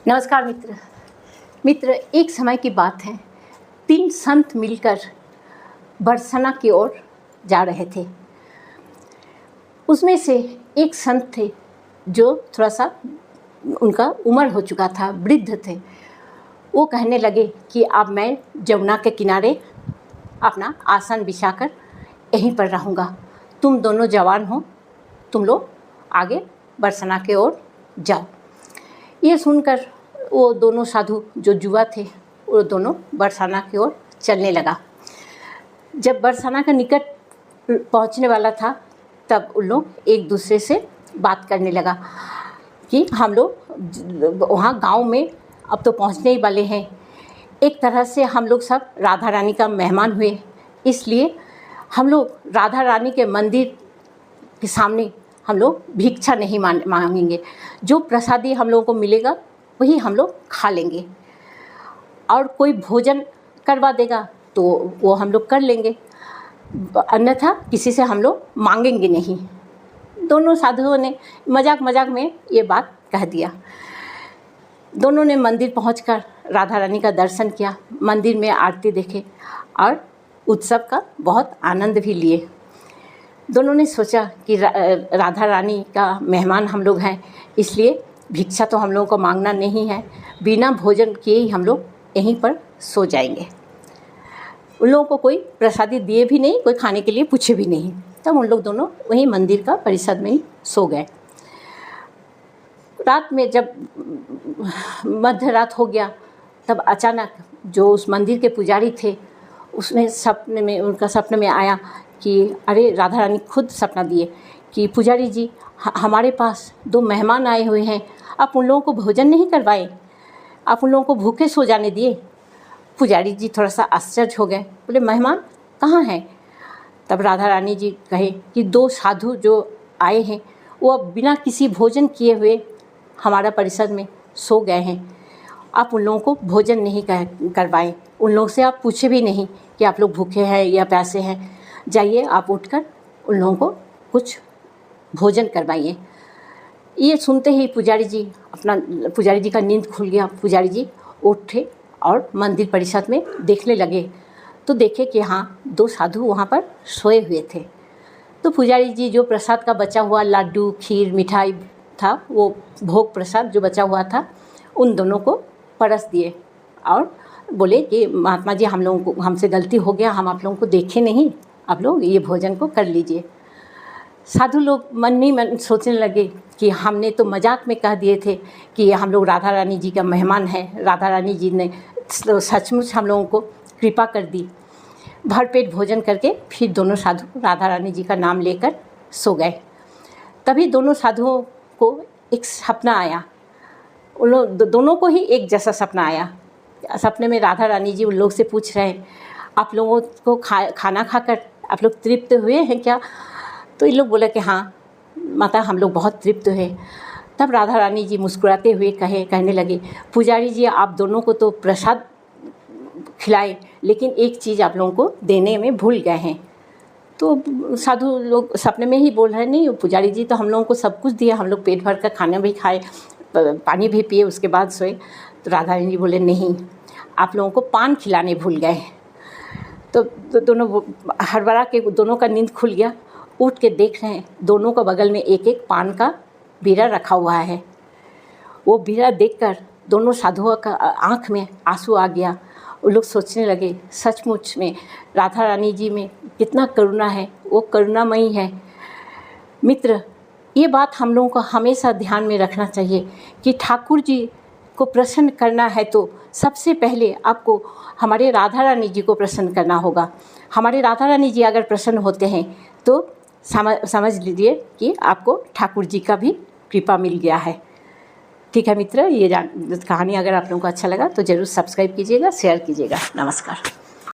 नमस्कार मित्र, एक समय की बात है। 3 संत मिलकर बरसना की ओर जा रहे थे। उसमें से एक संत थे जो थोड़ा सा उनका उम्र हो चुका था, वृद्ध थे। वो कहने लगे कि अब मैं जमुना के किनारे अपना आसन बिछाकर यहीं पर रहूँगा। तुम दोनों जवान हो, तुम लोग आगे बरसना की ओर जाओ। ये सुनकर वो दोनों साधु जो युवा थे वो दोनों बरसाना की ओर चलने लगा। जब बरसाना का निकट पहुंचने वाला था तब उन लोग एक दूसरे से बात करने लगा कि हम लोग वहाँ गांव में अब तो पहुंचने ही वाले हैं। एक तरह से हम लोग सब राधा रानी का मेहमान हुए, इसलिए हम लोग राधा रानी के मंदिर के सामने हम लोग भिक्षा नहीं मांगेंगे। जो प्रसादी हम लोगों को मिलेगा वही हम लोग खा लेंगे, और कोई भोजन करवा देगा तो वो हम लोग कर लेंगे, अन्यथा किसी से हम लोग मांगेंगे नहीं। दोनों साधुओं ने मजाक में ये बात कह दिया। दोनों ने मंदिर पहुंचकर राधा रानी का दर्शन किया, मंदिर में आरती देखे और उत्सव का बहुत आनंद भी लिए। दोनों ने सोचा कि राधा रानी का मेहमान हम लोग हैं, इसलिए भिक्षा तो हम लोगों को मांगना नहीं है, बिना भोजन किए ही हम लोग यहीं पर सो जाएंगे। उन लोगों को कोई प्रसादी दिए भी नहीं, कोई खाने के लिए पूछे भी नहीं। तब उन लोग दोनों वहीं मंदिर का परिसर में ही सो गए। रात में जब मध्य रात हो गया तब अचानक जो उस मंदिर के पुजारी थे उसने उनका सपने में आया कि अरे राधा रानी खुद सपना दिए कि पुजारी जी हमारे पास 2 मेहमान आए हुए हैं, आप उन लोगों को भोजन नहीं करवाए, आप उन लोगों को भूखे सो जाने दिए। पुजारी जी थोड़ा सा आश्चर्य हो गए, बोले मेहमान कहाँ हैं? तब राधा रानी जी कहे कि 2 साधु जो आए हैं वो अब बिना किसी भोजन किए हुए हमारा परिसर में सो गए हैं। आप उन लोगों को भोजन नहीं करवाएं, उन लोगों से आप पूछे भी नहीं कि आप लोग भूखे हैं या प्यासे हैं। जाइए आप उठकर उन लोगों को कुछ भोजन करवाइए। ये सुनते ही पुजारी जी का नींद खुल गया। पुजारी जी उठे और मंदिर परिसर में देखने लगे तो देखे कि हाँ 2 साधु वहाँ पर सोए हुए थे। तो पुजारी जी जो प्रसाद का बचा हुआ लड्डू, खीर, मिठाई था, वो भोग प्रसाद जो बचा हुआ था उन दोनों को परस दिए और बोले कि महात्मा जी हमसे गलती हो गया, हम आप लोगों को देखे नहीं, आप लोग ये भोजन को कर लीजिए। साधु लोग मन ही मन सोचने लगे कि हमने तो मजाक में कह दिए थे कि हम लोग राधा रानी जी का मेहमान हैं, राधा रानी जी ने सचमुच हम लोगों को कृपा कर दी। भरपेट भोजन करके फिर दोनों साधु राधा रानी जी का नाम लेकर सो गए। तभी दोनों साधुओं को एक सपना आया। उन लोग दोनों को ही एक जैसा सपना आया। सपने में राधा रानी जी उन लोग से पूछ रहे हैं आप लोगों को खाना खाकर आप लोग तृप्त हुए हैं क्या? तो इन लोग बोले कि हाँ माता हम लोग बहुत तृप्त हुए। तब राधा रानी जी मुस्कुराते हुए कहने लगे पुजारी जी आप दोनों को तो प्रसाद खिलाए, लेकिन एक चीज़ आप लोगों को देने में भूल गए हैं। तो साधु लोग सपने में ही बोल रहे नहीं, पुजारी जी तो हम लोगों को सब कुछ दिया, हम लोग पेट भर कर खाना भी खाए, पानी भी पिए, उसके बाद सोए। तो राधा रानी जी बोले नहीं, आप लोगों को पान खिलाने भूल गए। तो दोनों हड़बड़ा के दोनों का नींद खुल गया। उठ के देख रहे हैं दोनों को बगल में एक एक पान का बीड़ा रखा हुआ है। वो बीड़ा देखकर दोनों साधुओं का आँख में आंसू आ गया। वो लोग सोचने लगे सचमुच में राधा रानी जी में कितना करुणा है, वो करुणामयी है। मित्र, ये बात हम लोगों को हमेशा ध्यान में रखना चाहिए कि ठाकुर जी को प्रसन्न करना है तो सबसे पहले आपको हमारे राधा रानी जी को प्रसन्न करना होगा। हमारे राधा रानी जी अगर प्रसन्न होते हैं तो समझ लीजिए कि आपको ठाकुर जी का भी कृपा मिल गया है। ठीक है मित्र, ये कहानी अगर आप लोगों को अच्छा लगा तो ज़रूर सब्सक्राइब कीजिएगा, शेयर कीजिएगा। नमस्कार।